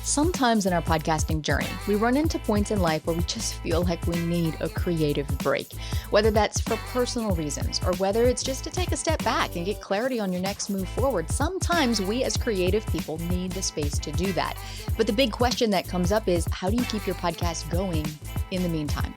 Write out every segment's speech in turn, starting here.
Sometimes in our podcasting journey, we run into points in life where we just feel like we need a creative break, whether that's for personal reasons or whether it's just to take a step back and get clarity on your next move forward. Sometimes we as creative people need the space to do that. But the big question that comes up is, how do you keep your podcast going in the meantime?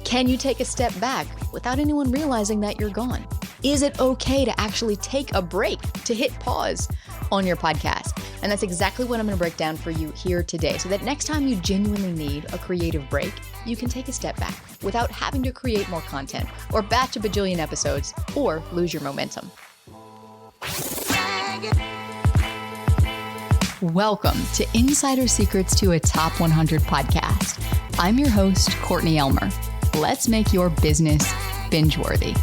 Can you take a step back without anyone realizing that you're gone? Is it okay to actually take a break, to hit pause on your podcast? And that's exactly what I'm going to break down for you here today, so that next time you genuinely need a creative break, you can take a step back without having to create more content or batch a bajillion episodes or lose your momentum. Welcome to Insider Secrets to a Top 100 podcast. I'm your host, Courtney Elmer. Let's make your business binge-worthy.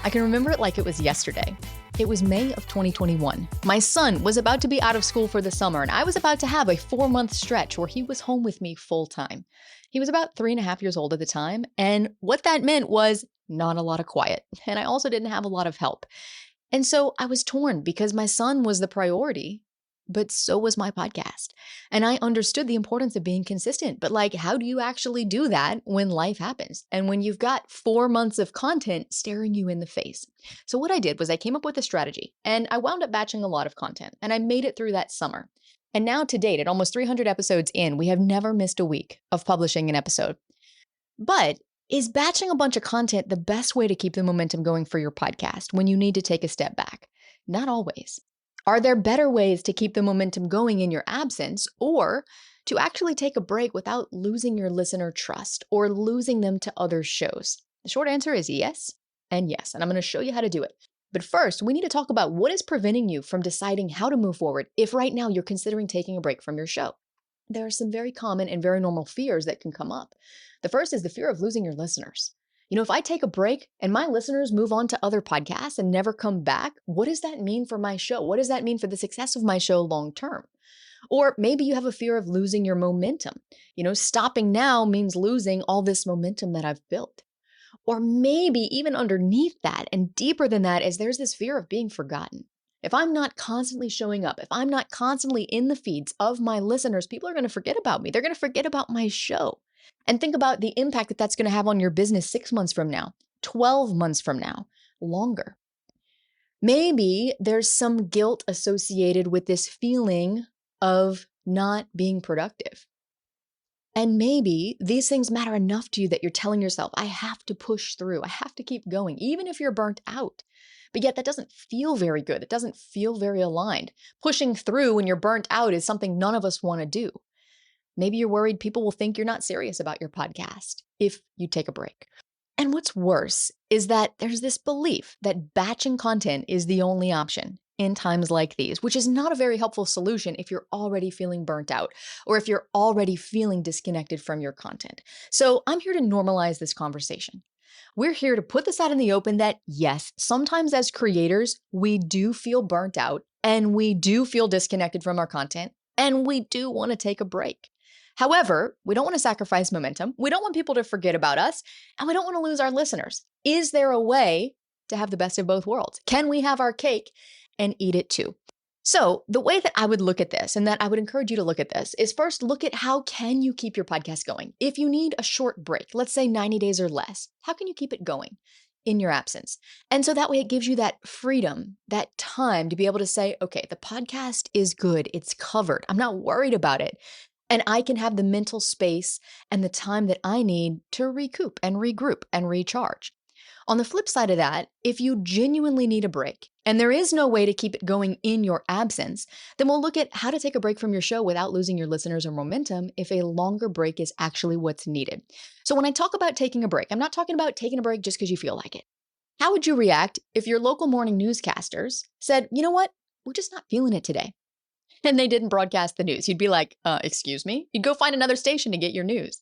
I can remember it like it was yesterday. It was May of 2021. My son was about to be out of school for the summer, and I was about to have a 4-month stretch where he was home with me full time. He was about 3.5 years old at the time, and what that meant was not a lot of quiet. And I also didn't have a lot of help. And so I was torn because my son was the priority, but so was my podcast. And I understood the importance of being consistent, but how do you actually do that when life happens? And when you've got 4 months of content staring you in the face? So what I did was I came up with a strategy, and I wound up batching a lot of content, and I made it through that summer. And now to date, at almost 300 episodes in, we have never missed a week of publishing an episode. But is batching a bunch of content the best way to keep the momentum going for your podcast when you need to take a step back? Not always. Are there better ways to keep the momentum going in your absence, or to actually take a break without losing your listener trust or losing them to other shows? The short answer is yes and yes, and I'm going to show you how to do it. But first, we need to talk about what is preventing you from deciding how to move forward if right now you're considering taking a break from your show. There are some very common and very normal fears that can come up. The first is the fear of losing your listeners. If I take a break and my listeners move on to other podcasts and never come back, what does that mean for my show? What does that mean for the success of my show long term? Or maybe you have a fear of losing your momentum. Stopping now means losing all this momentum that I've built. Or maybe even underneath that and deeper than that is there's this fear of being forgotten. If I'm not constantly showing up, if I'm not constantly in the feeds of my listeners, people are going to forget about me. They're going to forget about my show. And think about the impact that that's going to have on your business 6 months from now, 12 months from now, longer. Maybe there's some guilt associated with this feeling of not being productive. And maybe these things matter enough to you that you're telling yourself, I have to push through. I have to keep going, even if you're burnt out. But yet that doesn't feel very good. It doesn't feel very aligned. Pushing through when you're burnt out is something none of us want to do. Maybe you're worried people will think you're not serious about your podcast if you take a break. And what's worse is that there's this belief that batching content is the only option in times like these, which is not a very helpful solution if you're already feeling burnt out or if you're already feeling disconnected from your content. So I'm here to normalize this conversation. We're here to put this out in the open that yes, sometimes as creators, we do feel burnt out and we do feel disconnected from our content and we do want to take a break. However, we don't want to sacrifice momentum. We don't want people to forget about us, and we don't want to lose our listeners. Is there a way to have the best of both worlds? Can we have our cake and eat it too? So the way that I would look at this, and that I would encourage you to look at this, is first look at how can you keep your podcast going? If you need a short break, let's say 90 days or less, how can you keep it going in your absence? And so that way it gives you that freedom, that time to be able to say, okay, the podcast is good. It's covered. I'm not worried about it. And I can have the mental space and the time that I need to recoup and regroup and recharge. On the flip side of that, if you genuinely need a break and there is no way to keep it going in your absence, then we'll look at how to take a break from your show without losing your listeners or momentum if a longer break is actually what's needed. So when I talk about taking a break, I'm not talking about taking a break just because you feel like it. How would you react if your local morning newscasters said, you know what, we're just not feeling it today? And they didn't broadcast the news. You'd be like, excuse me? You'd go find another station to get your news.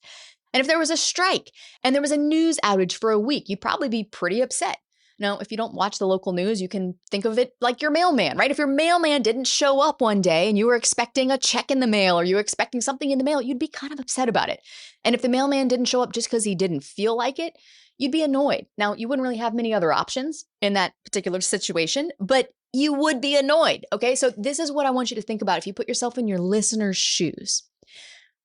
And if there was a strike and there was a news outage for a week, you'd probably be pretty upset. Now, if you don't watch the local news, you can think of it like your mailman, right? If your mailman didn't show up one day and you were expecting a check in the mail or you were expecting something in the mail, you'd be kind of upset about it. And if the mailman didn't show up just because he didn't feel like it, you'd be annoyed. Now, you wouldn't really have many other options in that particular situation, but you would be annoyed. Okay. So this is what I want you to think about. If you put yourself in your listener's shoes,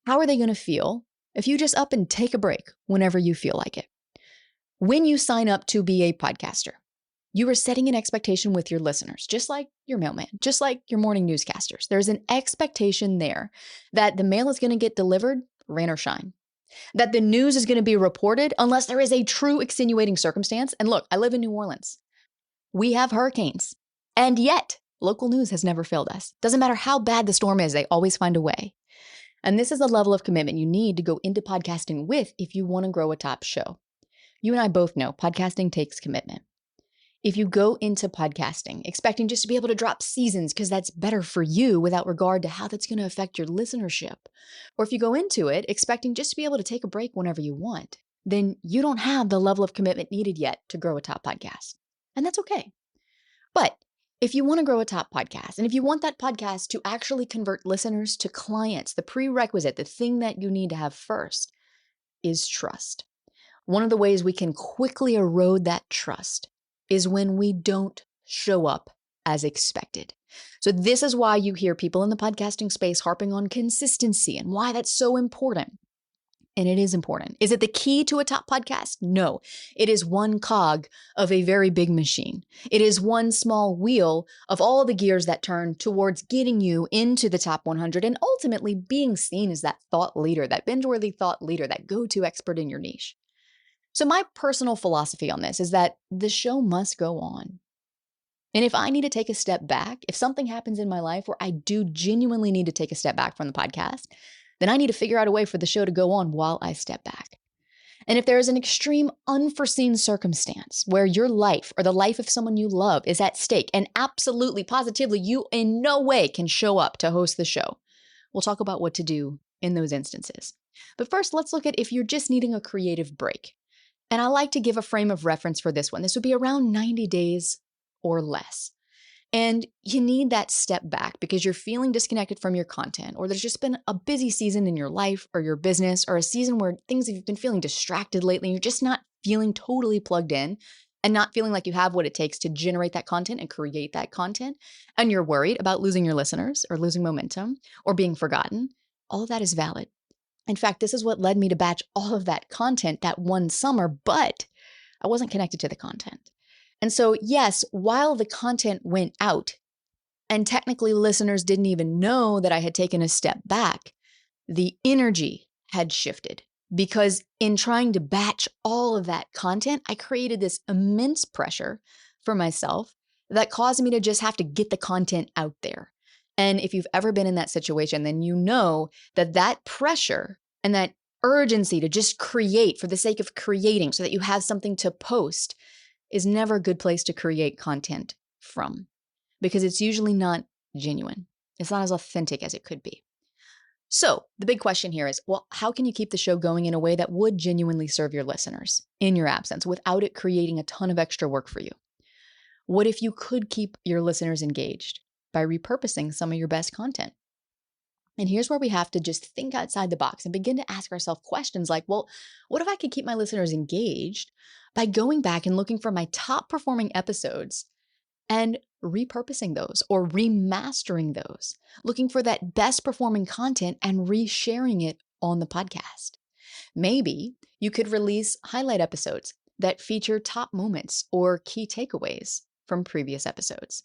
how are they going to feel if you just up and take a break whenever you feel like it? When you sign up to be a podcaster, you are setting an expectation with your listeners, just like your mailman, just like your morning newscasters. There's an expectation there that the mail is going to get delivered, rain or shine, that the news is going to be reported unless there is a true extenuating circumstance. And look, I live in New Orleans. We have hurricanes, and yet local news has never failed us. Doesn't matter how bad the storm is, they always find a way. And this is the level of commitment you need to go into podcasting with if you want to grow a top show. You and I both know podcasting takes commitment. If you go into podcasting expecting just to be able to drop seasons because that's better for you without regard to how that's going to affect your listenership, or if you go into it expecting just to be able to take a break whenever you want, then you don't have the level of commitment needed yet to grow a top podcast. And that's okay. But if you want to grow a top podcast, and if you want that podcast to actually convert listeners to clients, the prerequisite, the thing that you need to have first is trust. One of the ways we can quickly erode that trust is when we don't show up as expected. So this is why you hear people in the podcasting space harping on consistency and why that's so important. And it is important. Is it the key to a top podcast? No, it is one cog of a very big machine. It is one small wheel of all the gears that turn towards getting you into the top 100 and ultimately being seen as that thought leader, that binge-worthy thought leader, that go-to expert in your niche. So my personal philosophy on this is that the show must go on. And if I need to take a step back, if something happens in my life where I do genuinely need to take a step back from the podcast, then I need to figure out a way for the show to go on while I step back. And if there is an extreme unforeseen circumstance where your life or the life of someone you love is at stake and absolutely, positively, you in no way can show up to host the show, we'll talk about what to do in those instances. But first, let's look at if you're just needing a creative break. And I like to give a frame of reference for this one. This would be around 90 days or less. And you need that step back because you're feeling disconnected from your content, or there's just been a busy season in your life or your business, or a season where you've been feeling distracted lately. You're just not feeling totally plugged in and not feeling like you have what it takes to generate that content and create that content. And you're worried about losing your listeners or losing momentum or being forgotten. All of that is valid. In fact, this is what led me to batch all of that content that one summer, but I wasn't connected to the content. And so, yes, while the content went out and technically listeners didn't even know that I had taken a step back, the energy had shifted because in trying to batch all of that content, I created this immense pressure for myself that caused me to just have to get the content out there. And if you've ever been in that situation, then you know that that pressure and that urgency to just create for the sake of creating so that you have something to post is never a good place to create content from because it's usually not genuine. It's not as authentic as it could be. So the big question here is, well, how can you keep the show going in a way that would genuinely serve your listeners in your absence without it creating a ton of extra work for you? What if you could keep your listeners engaged by repurposing some of your best content? And here's where we have to just think outside the box and begin to ask ourselves questions like, well, what if I could keep my listeners engaged by going back and looking for my top performing episodes and repurposing those or remastering those, looking for that best performing content and resharing it on the podcast? Maybe you could release highlight episodes that feature top moments or key takeaways from previous episodes.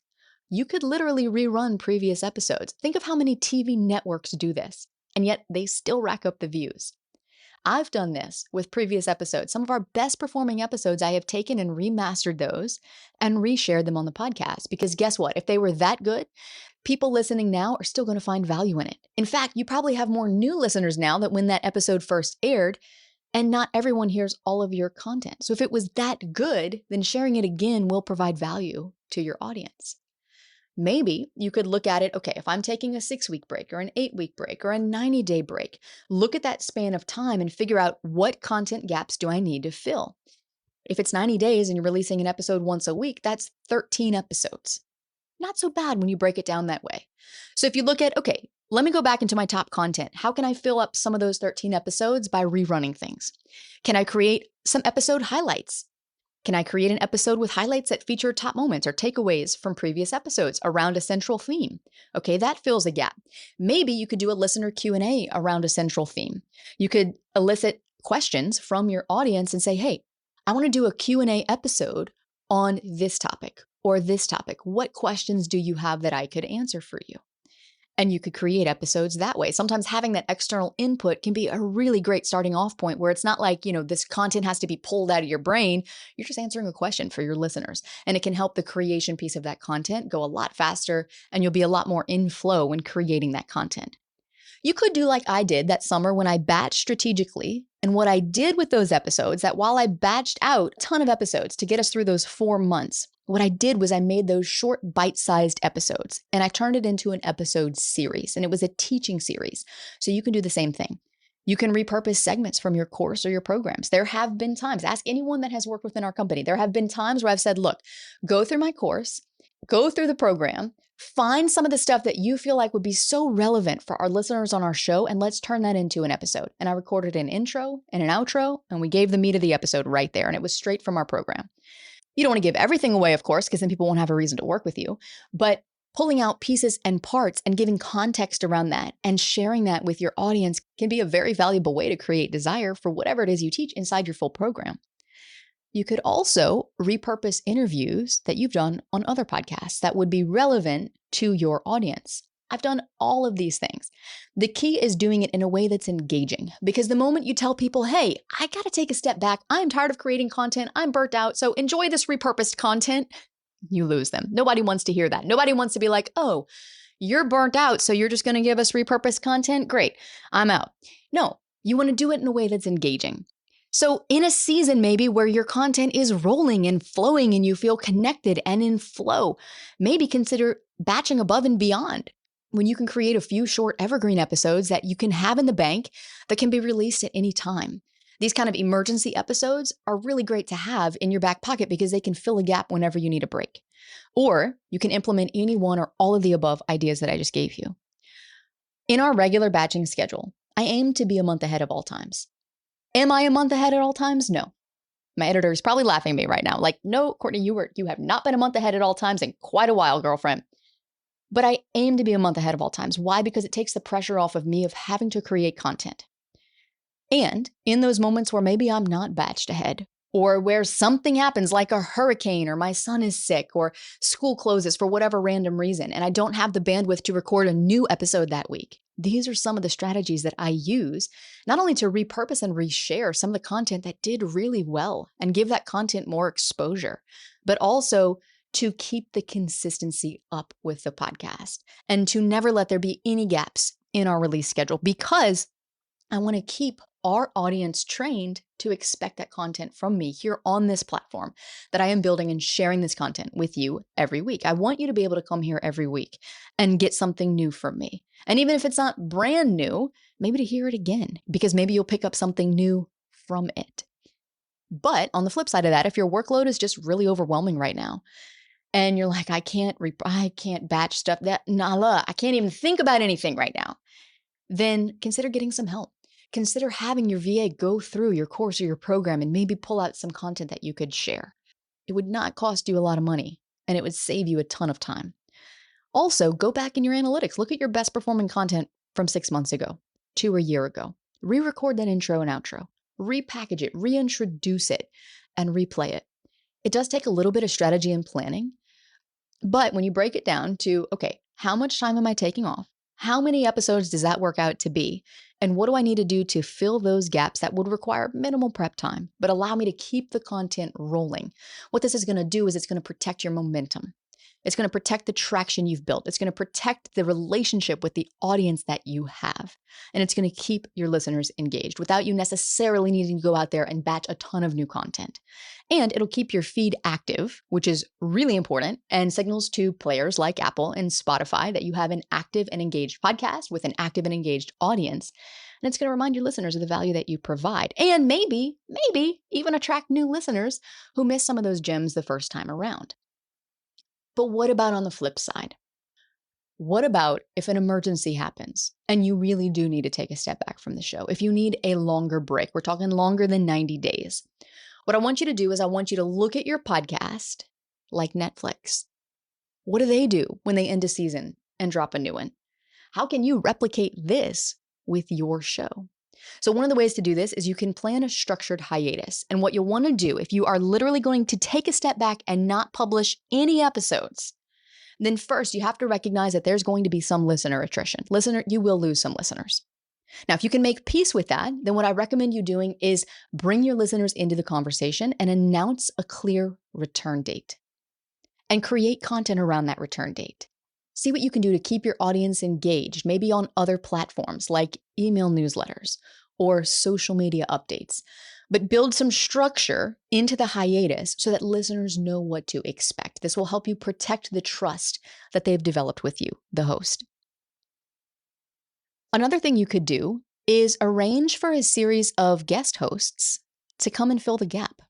You could literally rerun previous episodes. Think of how many TV networks do this, and yet they still rack up the views. I've done this with previous episodes. Some of our best performing episodes, I have taken and remastered those and reshared them on the podcast because guess what? If they were that good, people listening now are still going to find value in it. In fact, you probably have more new listeners now that when that episode first aired, and not everyone hears all of your content. So if it was that good, then sharing it again will provide value to your audience. Maybe you could look at it, okay, if I'm taking a 6-week break or an 8-week break or a 90-day break, look at that span of time and figure out what content gaps do I need to fill. If it's 90 days and you're releasing an episode once a week, that's 13 episodes. Not so bad when you break it down that way. So if you look at, okay, let me go back into my top content. How can I fill up some of those 13 episodes by rerunning things? Can I create some episode highlights? Can I create an episode with highlights that feature top moments or takeaways from previous episodes around a central theme? Okay, that fills a gap. Maybe you could do a listener Q&A around a central theme. You could elicit questions from your audience and say, "Hey, I want to do a Q&A episode on this topic or this topic. What questions do you have that I could answer for you?" And you could create episodes that way. Sometimes having that external input can be a really great starting off point where it's not like, this content has to be pulled out of your brain. You're just answering a question for your listeners. And it can help the creation piece of that content go a lot faster, and you'll be a lot more in flow when creating that content. You could do like I did that summer when I batched strategically. And what I did with those episodes, that while I batched out a ton of episodes to get us through those 4 months, what I did was I made those short bite-sized episodes and I turned it into an episode series, and it was a teaching series. So you can do the same thing. You can repurpose segments from your course or your programs. There have been times, ask anyone that has worked within our company. There have been times where I've said, look, go through my course, go through the program, find some of the stuff that you feel like would be so relevant for our listeners on our show, and let's turn that into an episode. And I recorded an intro and an outro, and we gave the meat of the episode right there, and it was straight from our program. You don't want to give everything away, of course, because then people won't have a reason to work with you, but pulling out pieces and parts and giving context around that and sharing that with your audience can be a very valuable way to create desire for whatever it is you teach inside your full program. You could also repurpose interviews that you've done on other podcasts that would be relevant to your audience. I've done all of these things. The key is doing it in a way that's engaging, because the moment you tell people, hey, I got to take a step back, I'm tired of creating content, I'm burnt out, so enjoy this repurposed content, you lose them. Nobody wants to hear that. Nobody wants to be like, oh, you're burnt out, so you're just going to give us repurposed content? Great, I'm out. No, you want to do it in a way that's engaging. So in a season maybe where your content is rolling and flowing and you feel connected and in flow, maybe consider batching above and beyond, when you can create a few short evergreen episodes that you can have in the bank that can be released at any time. These kind of emergency episodes are really great to have in your back pocket because they can fill a gap whenever you need a break. Or you can implement any one or all of the above ideas that I just gave you. In our regular batching schedule, I aim to be a month ahead of all times. Am I a month ahead at all times? No. My editor is probably laughing at me right now. Like, no, Courtney, you have not been a month ahead at all times in quite a while, girlfriend. But I aim to be a month ahead of all times. Why? Because it takes the pressure off of me of having to create content. And in those moments where maybe I'm not batched ahead, or where something happens like a hurricane, or my son is sick, or school closes for whatever random reason, and I don't have the bandwidth to record a new episode that week, these are some of the strategies that I use, not only to repurpose and reshare some of the content that did really well and give that content more exposure, but also to keep the consistency up with the podcast and to never let there be any gaps in our release schedule, because I want to keep our audience trained to expect that content from me here on this platform that I am building and sharing this content with you every week. I want you to be able to come here every week and get something new from me. And even if it's not brand new, maybe to hear it again, because maybe you'll pick up something new from it. But on the flip side of that, if your workload is just really overwhelming right now, and you're like, I can't batch stuff, I can't even think about anything right now, then consider getting some help. Consider having your VA go through your course or your program and maybe pull out some content that you could share. It would not cost you a lot of money, and it would save you a ton of time. Also, go back in your analytics. Look at your best performing content from 6 months ago, to a year ago. Re-record that intro and outro. Repackage it, reintroduce it, and replay it. It does take a little bit of strategy and planning, but when you break it down to, okay, how much time am I taking off? How many episodes does that work out to be? And what do I need to do to fill those gaps that would require minimal prep time, but allow me to keep the content rolling? What this is going to do is it's going to protect your momentum. It's going to protect the traction you've built. It's going to protect the relationship with the audience that you have. And it's going to keep your listeners engaged without you necessarily needing to go out there and batch a ton of new content. And it'll keep your feed active, which is really important, and signals to players like Apple and Spotify that you have an active and engaged podcast with an active and engaged audience. And it's going to remind your listeners of the value that you provide, and maybe even attract new listeners who missed some of those gems the first time around. But what about on the flip side? What about if an emergency happens and you really do need to take a step back from the show? If you need a longer break, we're talking longer than 90 days. What I want you to do is I want you to look at your podcast like Netflix. What do they do when they end a season and drop a new one? How can you replicate this with your show? So one of the ways to do this is you can plan a structured hiatus. And what you'll want to do if you are literally going to take a step back and not publish any episodes, then first you have to recognize that there's going to be some listener attrition. You will lose some listeners. Now, if you can make peace with that, then what I recommend you doing is bring your listeners into the conversation and announce a clear return date and create content around that return date. See what you can do to keep your audience engaged, maybe on other platforms like email newsletters or social media updates. But build some structure into the hiatus so that listeners know what to expect. This will help you protect the trust that they've developed with you, the host. Another thing you could do is arrange for a series of guest hosts to come and fill the gap.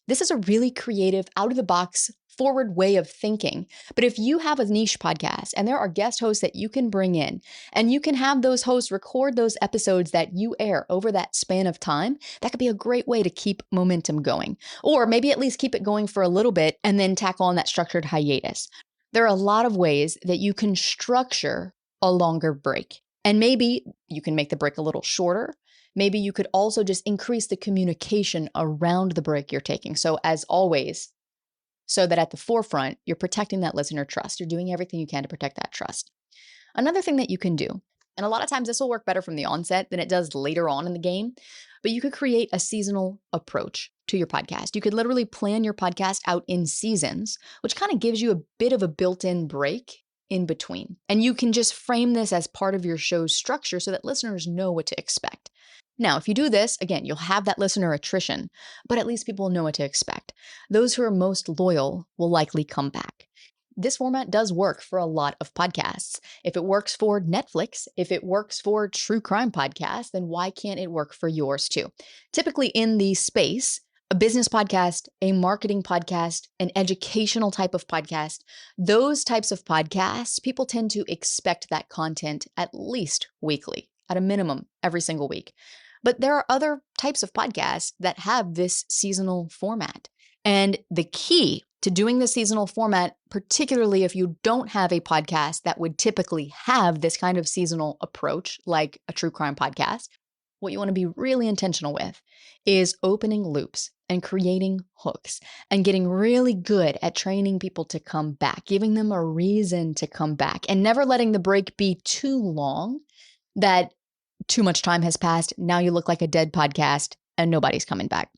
This is a really creative, out-of-the-box, forward way of thinking. But if you have a niche podcast and there are guest hosts that you can bring in, and you can have those hosts record those episodes that you air over that span of time, that could be a great way to keep momentum going. Or maybe at least keep it going for a little bit and then tackle on that structured hiatus. There are a lot of ways that you can structure a longer break. And maybe you can make the break a little shorter. Maybe you could also just increase the communication around the break you're taking. So as always, so that at the forefront, you're protecting that listener trust. You're doing everything you can to protect that trust. Another thing that you can do, and a lot of times this will work better from the onset than it does later on in the game, but you could create a seasonal approach to your podcast. You could literally plan your podcast out in seasons, which kind of gives you a bit of a built-in break in between. And you can just frame this as part of your show's structure so that listeners know what to expect. Now, if you do this, again, you'll have that listener attrition, but at least people know what to expect. Those who are most loyal will likely come back. This format does work for a lot of podcasts. If it works for Netflix, if it works for true crime podcasts, then why can't it work for yours too? Typically in the space, a business podcast, a marketing podcast, an educational type of podcast, those types of podcasts, people tend to expect that content at least weekly, at a minimum every single week. But there are other types of podcasts that have this seasonal format. And the key to doing the seasonal format, particularly if you don't have a podcast that would typically have this kind of seasonal approach, like a true crime podcast, what you want to be really intentional with is opening loops and creating hooks and getting really good at training people to come back, giving them a reason to come back, and never letting the break be too long that too much time has passed. Now you look like a dead podcast and nobody's coming back.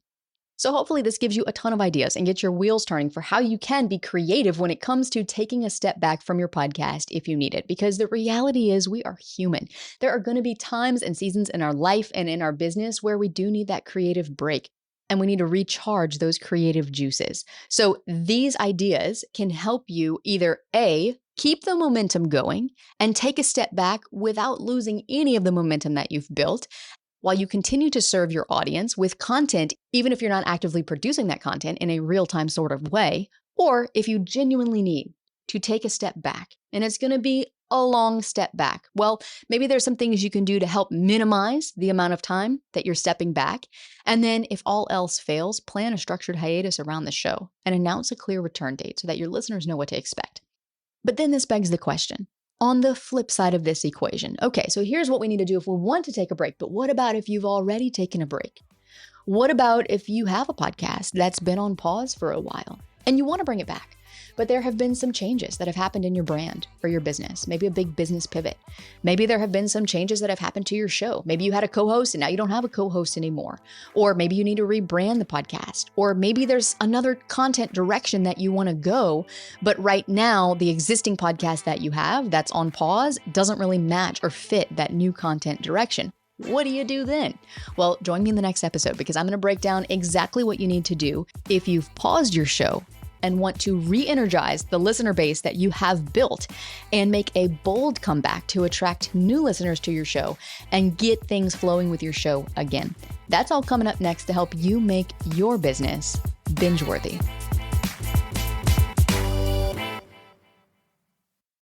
So hopefully this gives you a ton of ideas and gets your wheels turning for how you can be creative when it comes to taking a step back from your podcast if you need it. Because the reality is we are human. There are going to be times and seasons in our life and in our business where we do need that creative break. And we need to recharge those creative juices. So these ideas can help you either A, keep the momentum going and take a step back without losing any of the momentum that you've built, while you continue to serve your audience with content, even if you're not actively producing that content in a real-time sort of way, or if you genuinely need to take a step back, and it's going to be a long step back. Well, maybe there's some things you can do to help minimize the amount of time that you're stepping back. And then if all else fails, plan a structured hiatus around the show and announce a clear return date so that your listeners know what to expect. But then this begs the question, on the flip side of this equation, okay, so here's what we need to do if we want to take a break, but what about if you've already taken a break? What about if you have a podcast that's been on pause for a while and you want to bring it back, but there have been some changes that have happened in your brand or your business, maybe a big business pivot. Maybe there have been some changes that have happened to your show. Maybe you had a co-host and now you don't have a co-host anymore. Or maybe you need to rebrand the podcast. Or maybe there's another content direction that you want to go, but right now the existing podcast that you have that's on pause doesn't really match or fit that new content direction. What do you do then? Well, join me in the next episode because I'm going to break down exactly what you need to do if you've paused your show and want to re-energize the listener base that you have built and make a bold comeback to attract new listeners to your show and get things flowing with your show again. That's all coming up next to help you make your business binge-worthy.